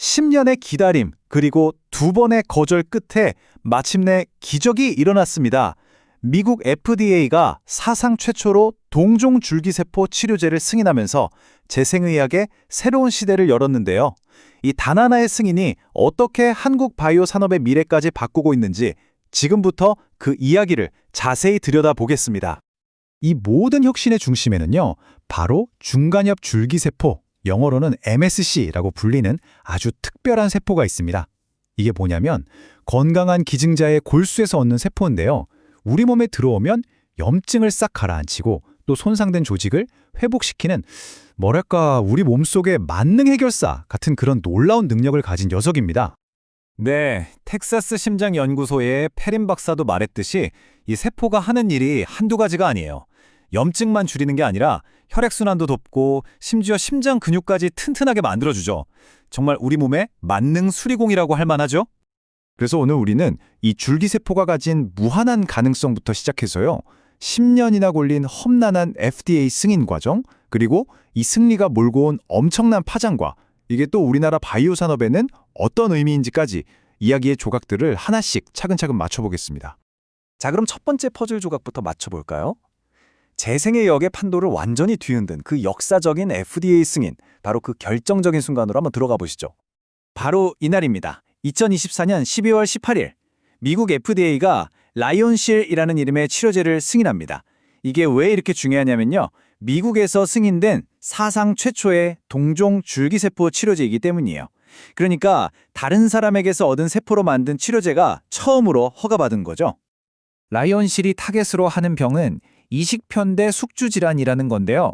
10년의 기다림 그리고 2번의 거절 끝에 마침내 기적이 일어났습니다. 미국 FDA가 사상 최초로 동종 줄기세포 치료제를 승인하면서 재생의학의 새로운 시대를 열었는데요. 이 단 하나의 승인이 어떻게 한국 바이오 산업의 미래까지 바꾸고 있는지 지금부터 그 이야기를 자세히 들여다보겠습니다. 이 모든 혁신의 중심에는요, 바로 중간엽 줄기세포, 영어로는 MSC라고 불리는 아주 특별한 세포가 있습니다. 이게 뭐냐면 건강한 기증자의 골수에서 얻는 세포인데요. 우리 몸에 들어오면 염증을 싹 가라앉히고 또 손상된 조직을 회복시키는 뭐랄까 우리 몸속의 만능 해결사 같은 그런 놀라운 능력을 가진 녀석입니다. 네, 텍사스 심장연구소의 페린 박사도 말했듯이 이 세포가 하는 일이 한두 가지가 아니에요. 염증만 줄이는 게 아니라 혈액순환도 돕고 심지어 심장 근육까지 튼튼하게 만들어주죠. 정말 우리 몸의 만능 수리공이라고 할 만하죠? 그래서 오늘 우리는 이 줄기세포가 가진 무한한 가능성부터 시작해서요. 10년이나 걸린 험난한 FDA 승인 과정, 그리고 이 승리가 몰고 온 엄청난 파장과 이게 또 우리나라 바이오 산업에는 어떤 의미인지까지 이야기의 조각들을 하나씩 차근차근 맞춰보겠습니다. 자, 그럼 첫 번째 퍼즐 조각부터 맞춰볼까요? 재생의 역의 판도를 완전히 뒤흔든 그 역사적인 FDA 승인, 바로 그 결정적인 순간으로 한번 들어가 보시죠. 바로 이날입니다. 2024년 12월 18일, 미국 FDA가 라이온실이라는 이름의 치료제를 승인합니다. 이게 왜 이렇게 중요하냐면요. 미국에서 승인된 사상 최초의 동종 줄기세포 치료제이기 때문이에요. 그러니까 다른 사람에게서 얻은 세포로 만든 치료제가 처음으로 허가받은 거죠. 라이온실이 타겟으로 하는 병은 이식편대 숙주질환이라는 건데요.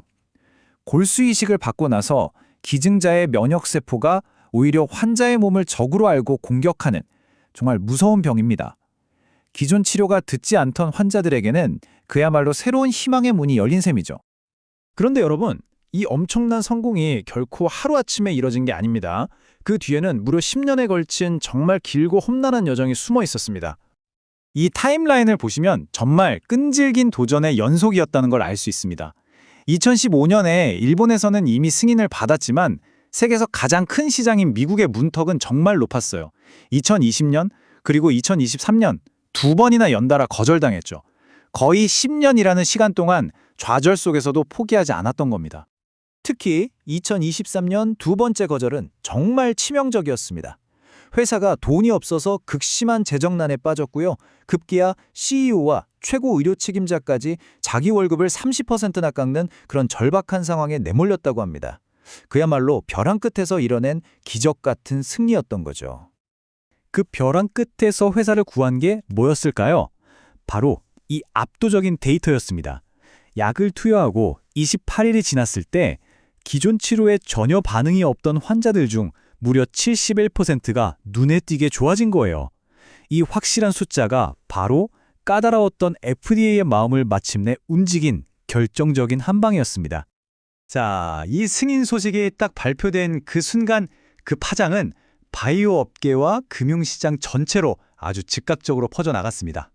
골수이식을 받고 나서 기증자의 면역세포가 오히려 환자의 몸을 적으로 알고 공격하는 정말 무서운 병입니다. 기존 치료가 듣지 않던 환자들에게는 그야말로 새로운 희망의 문이 열린 셈이죠. 그런데 여러분, 이 엄청난 성공이 결코 하루아침에 이뤄진 게 아닙니다. 그 뒤에는 무려 10년에 걸친 정말 길고 험난한 여정이 숨어 있었습니다. 이 타임라인을 보시면 정말 끈질긴 도전의 연속이었다는 걸 알 수 있습니다. 2015년에 일본에서는 이미 승인을 받았지만 세계에서 가장 큰 시장인 미국의 문턱은 정말 높았어요. 2020년 그리고 2023년 2번이나 연달아 거절당했죠. 거의 10년이라는 시간 동안 좌절 속에서도 포기하지 않았던 겁니다. 특히 2023년 2번째 거절은 정말 치명적이었습니다. 회사가 돈이 없어서 극심한 재정난에 빠졌고요. 급기야 CEO와 최고 의료 책임자까지 자기 월급을 30%나 깎는 그런 절박한 상황에 내몰렸다고 합니다. 그야말로 벼랑 끝에서 이뤄낸 기적 같은 승리였던 거죠. 그 벼랑 끝에서 회사를 구한 게 뭐였을까요? 바로 이 압도적인 데이터였습니다. 약을 투여하고 28일이 지났을 때 기존 치료에 전혀 반응이 없던 환자들 중 무려 71%가 눈에 띄게 좋아진 거예요. 이 확실한 숫자가 바로 까다로웠던 FDA의 마음을 마침내 움직인 결정적인 한 방이었습니다. 자, 이 승인 소식이 딱 발표된 그 순간 그 파장은 바이오 업계와 금융시장 전체로 아주 즉각적으로 퍼져나갔습니다.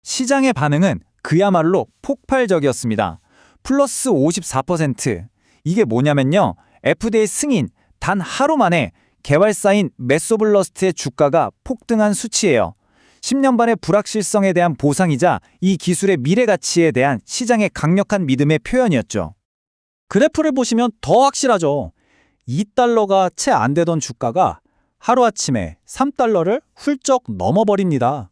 시장의 반응은 그야말로 폭발적이었습니다. 플러스 54%. 이게 뭐냐면요. FDA 승인 단 하루 만에 개발사인 메소블러스트의 주가가 폭등한 수치예요. 10년 반의 불확실성에 대한 보상이자 이 기술의 미래 가치에 대한 시장의 강력한 믿음의 표현이었죠. 그래프를 보시면 더 확실하죠. 2달러가 채 안 되던 주가가 하루아침에 3달러를 훌쩍 넘어버립니다.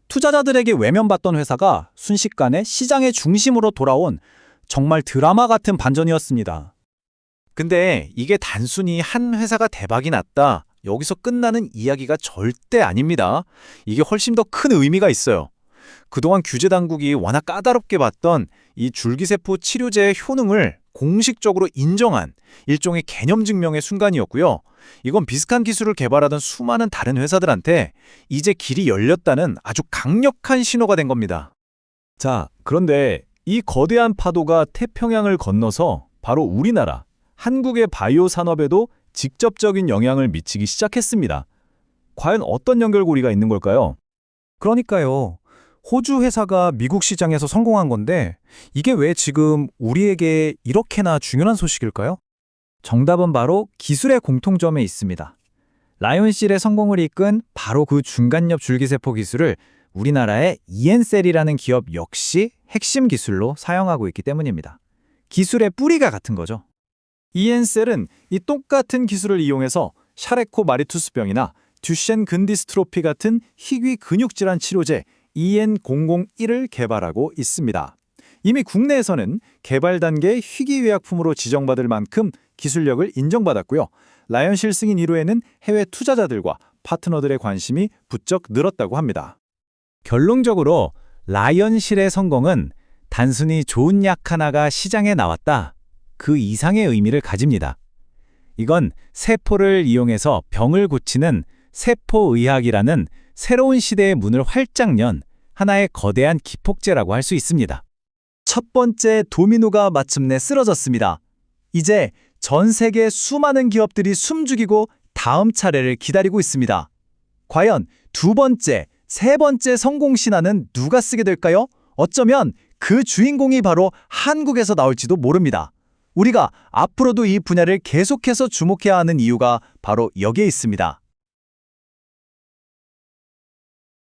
투자자들에게 외면받던 회사가 순식간에 시장의 중심으로 돌아온 정말 드라마 같은 반전이었습니다. 근데 이게 단순히 한 회사가 대박이 났다, 여기서 끝나는 이야기가 절대 아닙니다. 이게 훨씬 더 큰 의미가 있어요. 그동안 규제 당국이 워낙 까다롭게 봤던 이 줄기세포 치료제의 효능을 공식적으로 인정한 일종의 개념 증명의 순간이었고요. 이건 비슷한 기술을 개발하던 수많은 다른 회사들한테 이제 길이 열렸다는 아주 강력한 신호가 된 겁니다. 자, 그런데 이 거대한 파도가 태평양을 건너서 바로 우리나라, 한국의 바이오 산업에도 직접적인 영향을 미치기 시작했습니다. 과연 어떤 연결고리가 있는 걸까요? 그러니까요. 호주 회사가 미국 시장에서 성공한 건데 이게 왜 지금 우리에게 이렇게나 중요한 소식일까요? 정답은 바로 기술의 공통점에 있습니다. 라이온실의 성공을 이끈 바로 그 중간엽 줄기세포 기술을 우리나라의 이엔셀이라는 기업 역시 핵심 기술로 사용하고 있기 때문입니다. 기술의 뿌리가 같은 거죠. 이엔셀은 이 똑같은 기술을 이용해서 샤레코 마리투스병이나 듀셴 근디스트로피 같은 희귀 근육질환 치료제 EN001을 개발하고 있습니다. 이미 국내에서는 개발 단계의 희귀의약품으로 지정받을 만큼 기술력을 인정받았고요. 라이온실 승인 이후에는 해외 투자자들과 파트너들의 관심이 부쩍 늘었다고 합니다. 결론적으로 라이온실의 성공은 단순히 좋은 약 하나가 시장에 나왔다. 그 이상의 의미를 가집니다. 이건 세포를 이용해서 병을 고치는 세포의학이라는 새로운 시대의 문을 활짝 연 하나의 거대한 기폭제라고 할 수 있습니다. 첫 번째 도미노가 마침내 쓰러졌습니다. 이제 전 세계 수많은 기업들이 숨죽이고 다음 차례를 기다리고 있습니다. 과연 두 번째, 세 번째 성공 신화는 누가 쓰게 될까요? 어쩌면 그 주인공이 바로 한국에서 나올지도 모릅니다. 우리가 앞으로도 이 분야를 계속해서 주목해야 하는 이유가 바로 여기에 있습니다.